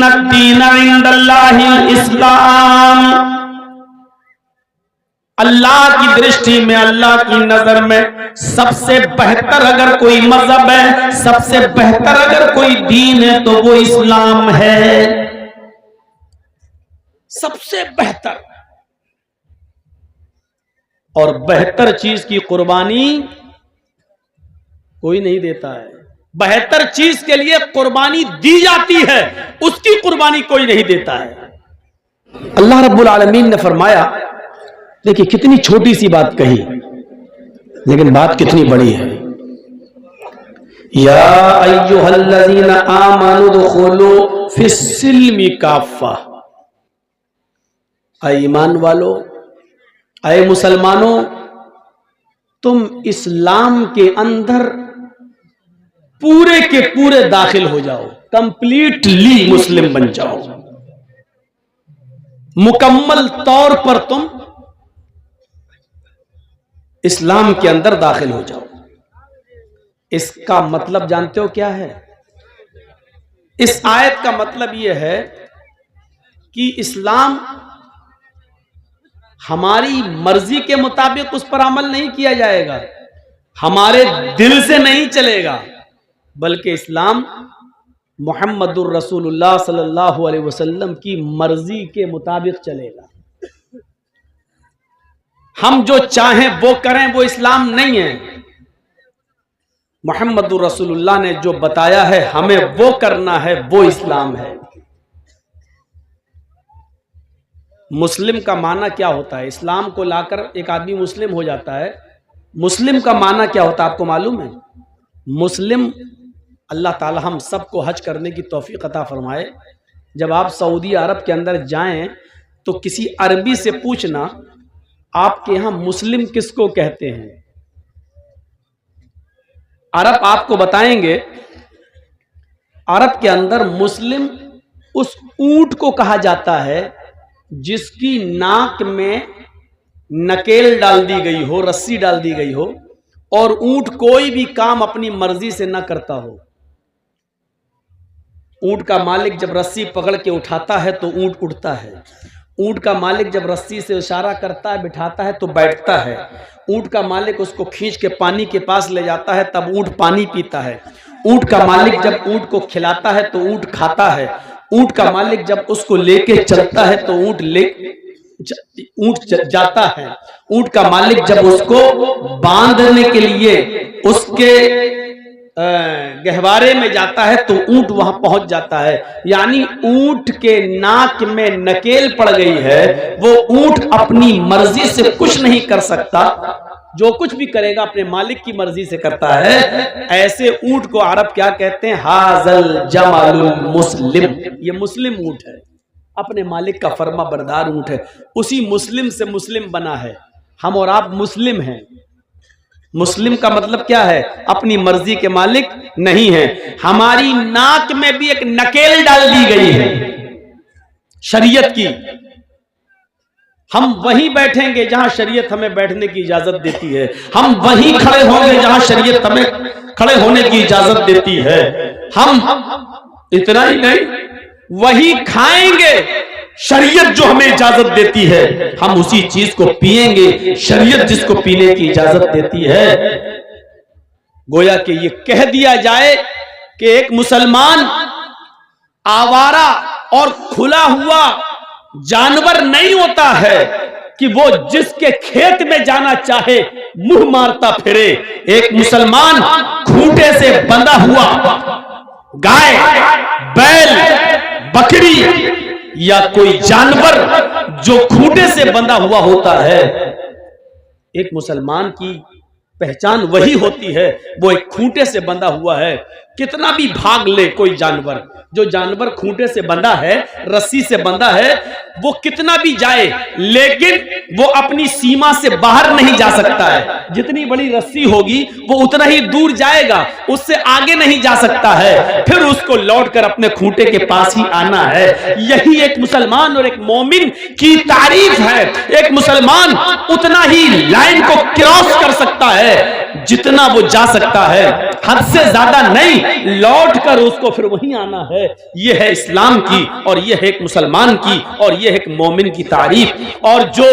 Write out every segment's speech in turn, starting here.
इन्नद्दीन इंदल्लाहिल इस्लाम। अल्लाह की दृष्टि में, अल्लाह की नजर में सबसे बेहतर अगर कोई मजहब है, सबसे बेहतर अगर कोई दीन है तो वो इस्लाम है। सबसे बेहतर और बेहतर चीज की कुर्बानी कोई नहीं देता है। बेहतर चीज के लिए कुर्बानी दी जाती है, उसकी कुर्बानी कोई नहीं देता है। अल्लाह रब्बुल आलमीन ने फरमाया, देखिए कितनी छोटी सी बात कही, लेकिन बात कितनी बड़ी है। या अय्युहल्लज़ीना आमनु दुखुलू फिस्सिल्मि काफ़ा। ऐ ईमान वालो, ऐ मुसलमानों, तुम इस्लाम के अंदर पूरे के पूरे दाखिल हो जाओ, कंप्लीटली मुस्लिम बन जाओ, मुकम्मल तौर पर तुम इस्लाम के अंदर दाखिल हो जाओ। इसका मतलब जानते हो क्या है? इस आयत का मतलब यह है कि इस्लाम हमारी मर्जी के मुताबिक उस पर अमल नहीं किया जाएगा, हमारे दिल से नहीं चलेगा, बल्कि इस्लाम मुहम्मदुर रसूलुल्लाह सल्लल्लाहु अलैहि वसल्लम की मर्जी के मुताबिक चलेगा। हम जो चाहें वो करें, वो इस्लाम नहीं है। मुहम्मदुर रसूलुल्लाह ने जो बताया है हमें वो करना है, वो इस्लाम है। मुस्लिम का माना क्या होता है? इस्लाम को लाकर एक आदमी मुस्लिम हो जाता है। मुस्लिम का माना क्या होता है आपको मालूम है? मुस्लिम, अल्लाह ताला हम सबको हज करने की तौफीक अता फरमाए। जब आप सऊदी अरब के अंदर जाएं तो किसी अरबी से पूछना, आपके यहां मुस्लिम किसको कहते हैं? अरब आपको बताएंगे, अरब के अंदर मुस्लिम उस ऊंट को कहा जाता है जिसकी नाक में नकेल डाल दी गई हो, रस्सी डाल दी गई हो, और ऊंट कोई भी काम अपनी मर्जी से न करता हो। ऊंट का मालिक जब रस्सी पकड़ के उठाता है तो ऊंट उठता है। ऊंट का मालिक जब रस्सी से इशारा करता है, बिठाता है तो बैठता है। ऊंट का मालिक उसको खींच के पानी के पास ले जाता है, तब ऊंट पानी पीता है। ऊंट का मालिक जब ऊंट को खिलाता है तो ऊंट खाता है। ऊंट का मालिक जब उसको लेके चलता है तो ऊंट जाता है। ऊंट का मालिक जब उसको बांधने के लिए उसके गहवारे में जाता है तो ऊंट वहां पहुंच जाता है। यानी ऊंट के नाक में नकेल पड़ गई है, वो ऊंट अपनी मर्जी से कुछ नहीं कर सकता, जो कुछ भी करेगा अपने मालिक की मर्जी से करता है। ऐसे ऊंट को अरब क्या कहते हैं? हाजल जमालुल मुस्लिम। ये मुस्लिम ऊंट है, अपने मालिक का फर्मा बरदार ऊंट है। उसी मुस्लिम से मुस्लिम बना है। हम और आप मुस्लिम हैं। मुस्लिम का मतलब क्या है? अपनी मर्जी के मालिक नहीं है। हमारी नाक में भी एक नकेल डाल दी गई है शरीयत की। हम वहीं बैठेंगे जहां शरीयत हमें बैठने की इजाजत देती है। हम वहीं खड़े होंगे जहां शरीयत हमें खड़े होने की इजाजत देती है। हम इतना ही नहीं, वही खाएंगे शरीयत जो हमें इजाजत देती है। हम उसी चीज को पिएंगे शरीयत जिसको पीने की इजाजत देती है। गोया कि ये कह दिया जाए कि एक मुसलमान आवारा और खुला हुआ जानवर नहीं होता है कि वो जिसके खेत में जाना चाहे मुंह मारता फिरे। एक मुसलमान खूंटे से बंधा हुआ गाय, बैल, बकरी या कोई जानवर जो खूंटे से बंधा हुआ होता है, एक मुसलमान की पहचान वही होती है, वो एक खूंटे से बंधा हुआ है। कितना भी भाग ले कोई जानवर, जो जानवर खूंटे से बंधा है, रस्सी से बंधा है, वो कितना भी जाए लेकिन वो अपनी सीमा से बाहर नहीं जा सकता है। जितनी बड़ी रस्सी होगी वो उतना ही दूर जाएगा, उससे आगे नहीं जा सकता है। फिर उसको लौटकर अपने खूंटे के पास ही आना है। यही एक मुसलमान और एक मोमिन की तारीफ है। एक मुसलमान उतना ही लाइन को क्रॉस कर सकता है जितना वो जा सकता है, हद से ज्यादा नहीं, लौट कर उसको फिर वहीं आना है। ये है इस्लाम की, और ये है एक मुसलमान की, और ये है एक मोमिन की तारीफ। और जो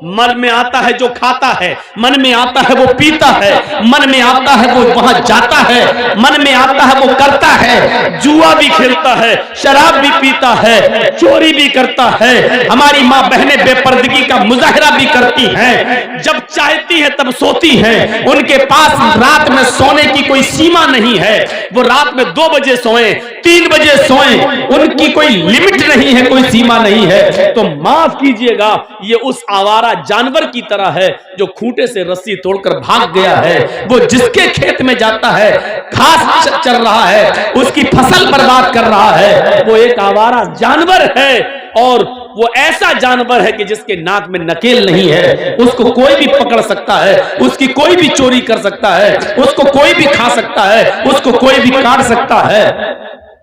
मन में आता है जो खाता है, मन में आता है वो पीता है, मन में आता है वो वहां जाता है, मन में आता है वो करता है, जुआ भी खेलता है, शराब भी पीता है, चोरी भी करता है, हमारी माँ बहनें बेपर्दगी का मुजाहरा भी करती हैं, जब चाहती है तब सोती हैं, उनके पास रात में सोने की कोई सीमा नहीं है, वो रात में 2 बजे सोए, 3 बजे सोए, उनकी कोई लिमिट नहीं है, कोई सीमा नहीं है। तो माफ कीजिएगा, ये उस आवारा जानवर की तरह है जो खूंटे से रस्सी तोड़कर भाग गया है। वो जिसके खेत में जाता है, घास चर रहा है, उसकी फसल बर्बाद कर रहा है, वो एक आवारा जानवर है। और वो ऐसा जानवर है कि जिसके नाक में नकेल नहीं है, उसको कोई भी पकड़ सकता है, उसकी कोई भी चोरी कर सकता है, उसको कोई भी खा सकता है, उसको कोई भी काट सकता है,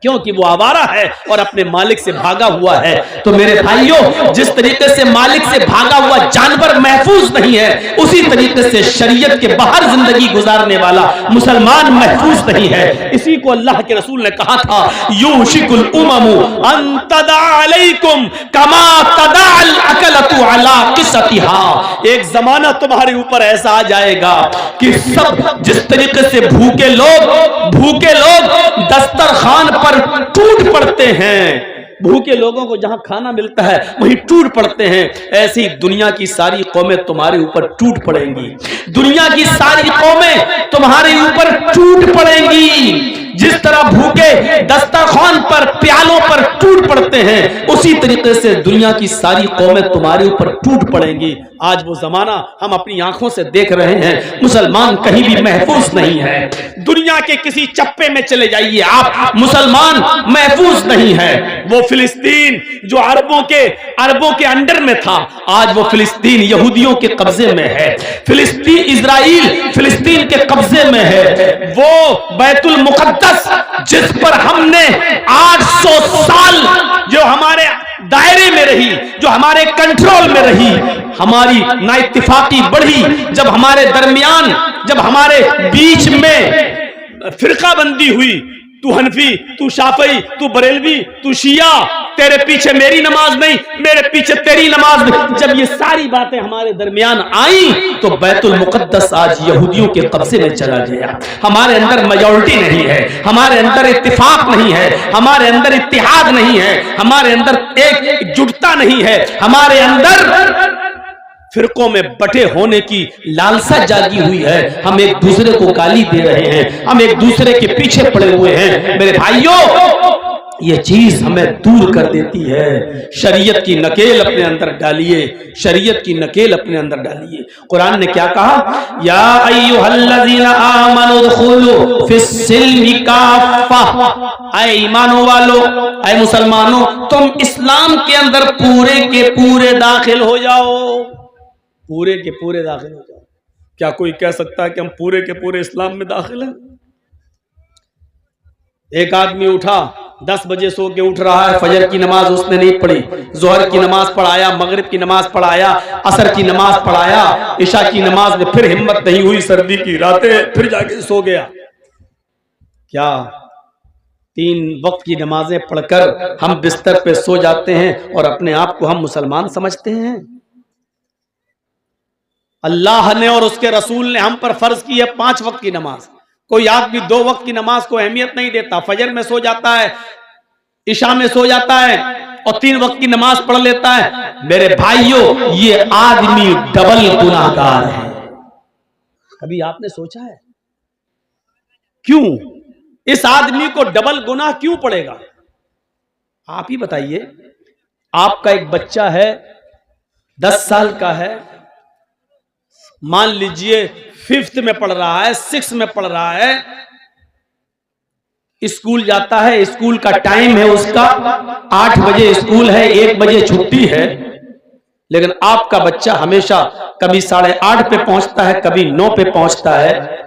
क्योंकि वो आवारा है और अपने मालिक से भागा हुआ है। तो मेरे भाइयों, जिस तरीके से मालिक से भागा हुआ जानवर महफूज नहीं है, उसी तरीके से शरीयत के बाहर जिंदगी गुजारने वाला मुसलमान महफूज नहीं है। इसी को अल्लाह के रसूल ने कहा था, यूशिकुल उममु अन तदा अलैकुम कमा तदा अल अकलतु अला किसतिहा। एक जमाना तुम्हारे ऊपर ऐसा आ जाएगा कि सब जिस तरीके से भूखे लोग दस्तरखान पर टूट पड़ते हैं, भूखे लोगों को जहां खाना मिलता है वहीं टूट पड़ते हैं, ऐसी ही दुनिया की सारी कौमें तुम्हारे ऊपर टूट पड़ेंगी। दुनिया की सारी कौमें तुम्हारे ऊपर टूट पड़ेंगी। जिस तरह भूखे दस्तरखान पर, प्यालों पर टूट पड़ते हैं, उसी तरीके से दुनिया की सारी कौमें तुम्हारे ऊपर टूट पड़ेंगी। आज वो जमाना हम अपनी आंखों से देख रहे हैं। मुसलमान कहीं भी महफूज नहीं है। दुनिया के किसी चप्पे में चले जाइए आप, मुसलमान महफूज नहीं है। वो फिलिस्तीन जो अरबों के अंडर में था, आज वो फिलिस्तीन यहूदियों के कब्जे में है। फिलिस्तीन, इजराइल फिलिस्तीन के कब्जे में है। वो बैतुल मुकद्दस जिस पर हमने 800 साल जो हमारे दायरे में रही, जो हमारे कंट्रोल में रही, हमारी नाइत्तिफाकी बढ़ी, जब हमारे दरमियान, जब हमारे बीच में फिरकाबंदी हुई, तू हनफी, तू शाफई, तू बरेलवी, तू शिया, तेरे पीछे मेरी नमाज नहीं, मेरे पीछे तेरी नमाज नहीं, जब ये सारी बातें हमारे दरमियान आई तो बैतुल मुकद्दस आज यहूदियों के कब्जे में चला गया। हमारे अंदर मेजॉरिटी नहीं है, हमारे अंदर इत्तिफाक नहीं है, हमारे अंदर इत्तिहाद नहीं है, हमारे अंदर एकजुटता नहीं है, हमारे अंदर फिरकों में बटे होने की लालसा जागी हुई है। हम एक दूसरे को गाली दे रहे हैं, हम एक दूसरे के पीछे पड़े हुए हैं। मेरे भाइयों, ये चीज हमें दूर कर देती है। शरीयत की नकेल अपने अंदर डालिए, शरीयत की नकेल अपने अंदर डालिए। कुरान ने क्या कहा, या अय्युहल्लज़ीना आमनु दुखुलू फिस्सिल्मि काफ़ा, ऐ ईमानो वालो, ऐ मुसलमानों, तुम इस्लाम के अंदर पूरे के पूरे दाखिल हो जाओ, पूरे के पूरे दाखिल हो जाओ। क्या कोई कह सकता है कि हम पूरे के पूरे इस्लाम में दाखिल हैं? एक आदमी उठा, 10 बजे सो के उठ रहा है, फजर की नमाज उसने नहीं पढ़ी, जोहर की नमाज पढ़ाया, मगरिब की नमाज पढ़ाया, असर की नमाज पढ़ाया, इशा की नमाज में फिर हिम्मत नहीं हुई, सर्दी की रातें, फिर जाके सो गया। क्या 3 वक्त की नमाजें पढ़कर हम बिस्तर पे सो जाते हैं और अपने आप को हम मुसलमान समझते हैं? अल्लाह ने और उसके रसूल ने हम पर फर्ज की है 5 वक्त की नमाज। कोई आदमी 2 वक्त की नमाज को अहमियत नहीं देता, फजर में सो जाता है, इशा में सो जाता है और 3 वक्त की नमाज पढ़ लेता है। मेरे भाइयों, ये आदमी डबल गुनाहगार है। कभी आपने सोचा है क्यों इस आदमी को डबल गुनाह क्यों पड़ेगा? आप ही बताइए। आपका एक बच्चा है, 10 साल का है, मान लीजिए 5th में पढ़ रहा है, 6th में पढ़ रहा है, स्कूल जाता है, स्कूल का टाइम है उसका 8 बजे स्कूल है, 1 बजे छुट्टी है, लेकिन आपका बच्चा हमेशा कभी 8:30 पे पहुंचता है, कभी 9 पे पहुंचता है।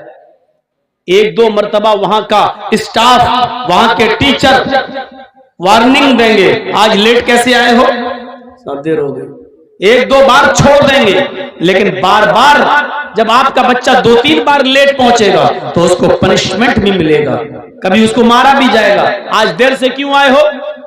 1-2 मरतबा वहां का स्टाफ, वहां के टीचर वार्निंग देंगे, आज लेट कैसे आए हो, सब देर हो गई, 1-2 बार छोड़ देंगे, लेकिन बार बार जब आपका बच्चा 2-3 बार लेट पहुंचेगा तो उसको पनिशमेंट भी मिलेगा, कभी उसको मारा भी जाएगा। आज देर से क्यों आए हो,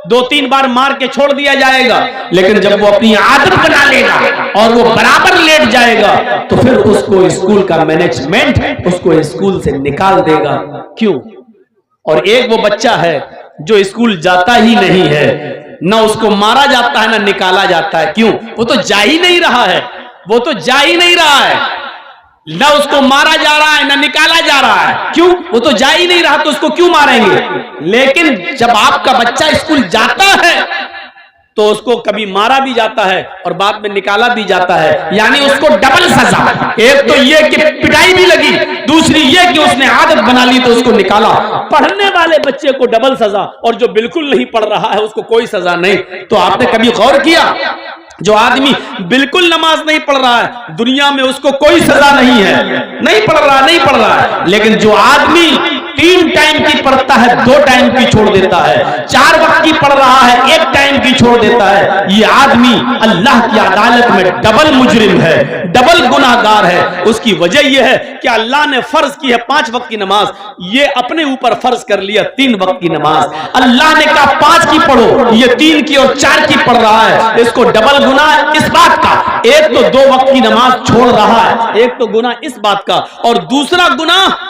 2-3 बार मार के छोड़ दिया जाएगा। लेकिन जब वो अपनी आदत बना लेगा और वो बराबर लेट जाएगा तो फिर उसको स्कूल का मैनेजमेंट उसको स्कूल से निकाल देगा। क्यों? और एक वो बच्चा है जो स्कूल जाता ही नहीं है, ना उसको मारा जाता है ना निकाला जाता है। क्यों? वो तो जा ही नहीं रहा है, वो तो जा ही नहीं रहा है, ना उसको मारा जा रहा है ना निकाला जा रहा है। क्यों? वो तो जा ही नहीं रहा, तो उसको क्यों मारेंगे? लेकिन जब आपका बच्चा स्कूल जाता है तो उसको कभी मारा भी जाता है और बाद में निकाला भी जाता है, यानी उसको डबल सजा। एक तो ये कि पिटाई भी लगी, दूसरी ये कि उसने आदत बना ली तो उसको निकाला। पढ़ने वाले बच्चे को डबल सजा और जो बिल्कुल नहीं पढ़ रहा है उसको कोई सजा नहीं। तो आपने कभी गौर किया, जो आदमी बिल्कुल नमाज नहीं पढ़ रहा है दुनिया में उसको कोई सजा नहीं है, नहीं पढ़ रहा है। लेकिन जो आदमी 3 टाइम की पढ़ता है 2 टाइम की छोड़ देता है, 4 वक्त की पढ़ रहा है 1 टाइम की छोड़ देता है, ये आदमी अल्लाह की अदालत में डबल मुजरिम है, डबल गुनाहगार है। उसकी वजह यह है कि अल्लाह ने फर्ज की है 5 वक्त की नमाज, ये अपने ऊपर फर्ज कर लिया 3 वक्त की नमाज। अल्लाह ने कहा 5 की पढ़ो, ये 3 की और 4 की पढ़ रहा है। इसको डबल गुनाह इस बात का, एक तो 2 वक्त की नमाज छोड़ रहा है, एक तो गुनाह इस बात का, और दूसरा गुनाह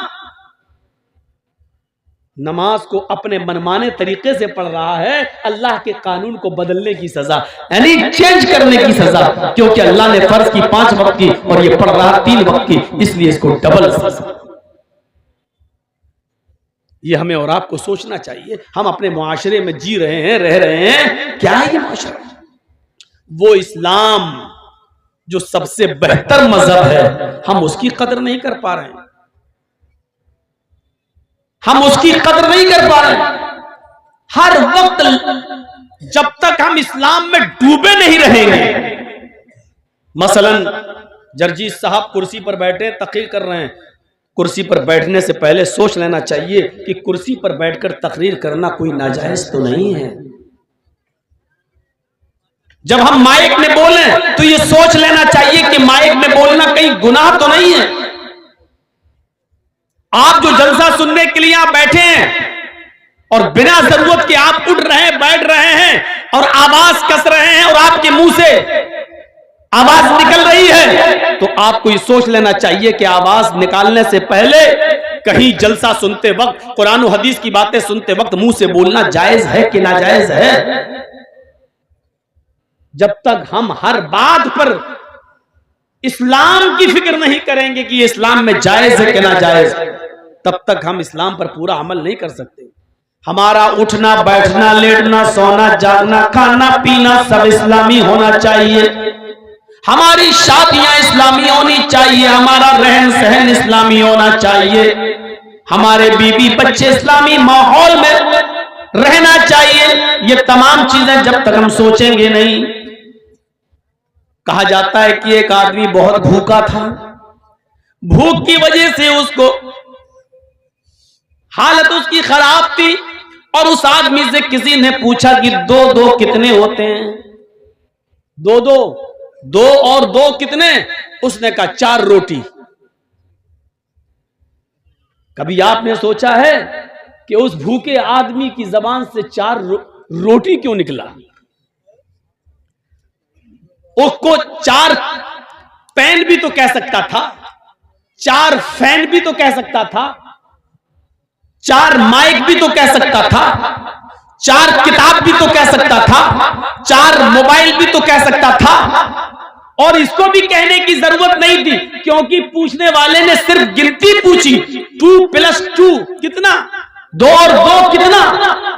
नमाज को अपने मनमाने तरीके से पढ़ रहा है। अल्लाह के कानून को बदलने की सजा, यानी चेंज करने की सजा, क्योंकि अल्लाह ने फर्ज की 5 वक्त की और ये पढ़ रहा 3 वक्त की, इसलिए इसको डबल सजा। ये हमें और आपको सोचना चाहिए। हम अपने मुआशरे में जी रहे हैं, रह रहे हैं, क्या है ये मुआशरा? वो इस्लाम जो सबसे बेहतर मजहब है, हम उसकी कदर नहीं कर पा रहे हैं, हम उसकी कदर नहीं कर पा रहे हैं। हर वक्त जब तक हम इस्लाम में डूबे नहीं रहेंगे, मसलन जर्जीस साहब कुर्सी पर बैठे तकरीर कर रहे हैं, कुर्सी पर बैठने से पहले सोच लेना चाहिए कि कुर्सी पर बैठकर तकरीर करना कोई नाजायज तो नहीं है। जब हम माइक में बोलें तो ये सोच लेना चाहिए कि माइक में बोलना कहीं गुनाह तो नहीं है। आप जो जलसा सुनने के लिए आप बैठे हैं और बिना जरूरत के आप उठ रहे हैं, बैठ रहे हैं और आवाज कस रहे हैं और आपके मुंह से आवाज निकल रही है, तो आपको ये सोच लेना चाहिए कि आवाज निकालने से पहले कहीं जलसा सुनते वक्त, कुरान और हदीस की बातें सुनते वक्त मुंह से बोलना जायज है कि नाजायज है। जब तक हम हर बात पर इस्लाम की फिक्र नहीं करेंगे कि इस्लाम में जायज है कि नाजायज, तब तक हम इस्लाम पर पूरा अमल नहीं कर सकते। हमारा उठना, बैठना, लेटना, सोना, जागना, खाना, पीना सब इस्लामी होना चाहिए। हमारी शादियां इस्लामी होनी चाहिए, हमारा रहन सहन इस्लामी होना चाहिए, हमारे बीवी बच्चे इस्लामी माहौल में रहना चाहिए। ये तमाम चीजें जब तक हम सोचेंगे नहीं। कहा जाता है कि एक आदमी बहुत भूखा था, भूख की वजह से उसको हालत उसकी खराब थी और उस आदमी से किसी ने पूछा कि 2-2 कितने होते हैं? 2-2, 2 और 2 कितने? उसने कहा 4 रोटी। कभी आपने सोचा है कि उस भूखे आदमी की जबान से 4 रोटी क्यों निकला? उसको 4 पेन भी तो कह सकता था, 4 फैन भी तो कह सकता था, 4 माइक भी तो कह सकता था, 4 किताब भी तो कह सकता था, 4 मोबाइल भी तो कह सकता था। और इसको भी कहने की जरूरत नहीं थी, क्योंकि पूछने वाले ने सिर्फ गिनती पूछी, 2 + 2 कितना, 2 और 2 कितना।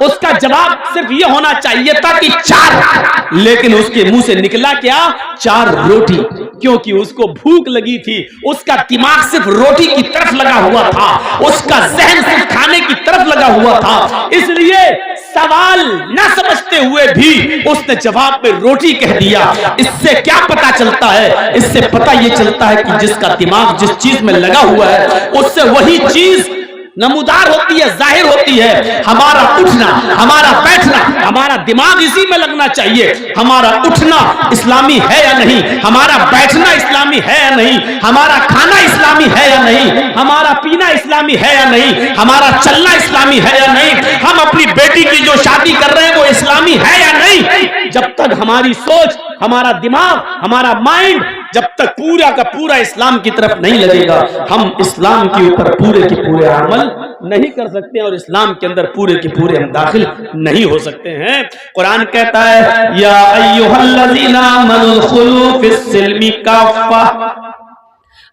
उसका जवाब सिर्फ यह होना चाहिए था कि 4, लेकिन उसके मुंह से निकला क्या? 4 रोटी, क्योंकि उसको भूख लगी थी। उसका दिमाग सिर्फ रोटी की तरफ लगा हुआ था, उसका जहन सिर्फ खाने की तरफ लगा हुआ था, इसलिए सवाल न समझते हुए भी उसने जवाब में रोटी कह दिया। इससे क्या पता चलता है? इससे पता यह चलता है कि जिसका दिमाग जिस चीज में लगा हुआ है उससे वही चीज नमूदार होती है, जाहिर होती है। हमारा उठना, हमारा बैठना, हमारा दिमाग इसी में लगना चाहिए। हमारा उठना इस्लामी है या नहीं, हमारा बैठना इस्लामी है या नहीं, हमारा खाना इस्लामी है या नहीं, हमारा पीना इस्लामी है या नहीं, हमारा चलना इस्लामी है या नहीं, हम अपनी बेटी की जो शादी कर रहे हैं वो इस्लामी है या नहीं। जब तक हमारी सोच, हमारा दिमाग, हमारा माइंड जब तक पूरा का पूरा इस्लाम की तरफ नहीं लगेगा, हम इस्लाम के ऊपर पूरे के पूरे अमल नहीं कर सकते और इस्लाम के अंदर पूरे के पूरे हम दाखिल नहीं हो सकते हैं। कुरान कहता है या अय्युहल्लज़ीना आमनुदखुलू फिस्सिल्मि काफ़ा,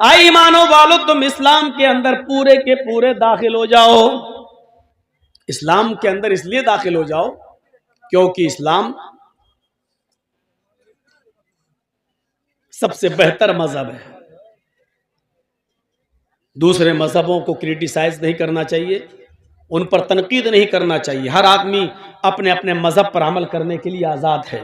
आई ईमानो वालो तुम इस्लाम के अंदर पूरे के पूरे दाखिल हो जाओ। इस्लाम के अंदर इसलिए दाखिल हो जाओ क्योंकि इस्लाम सबसे बेहतर मजहब है। दूसरे मजहबों को क्रिटिसाइज नहीं करना चाहिए, उन पर तनकीद नहीं करना चाहिए। हर आदमी अपने अपने मजहब पर अमल करने के लिए आज़ाद है।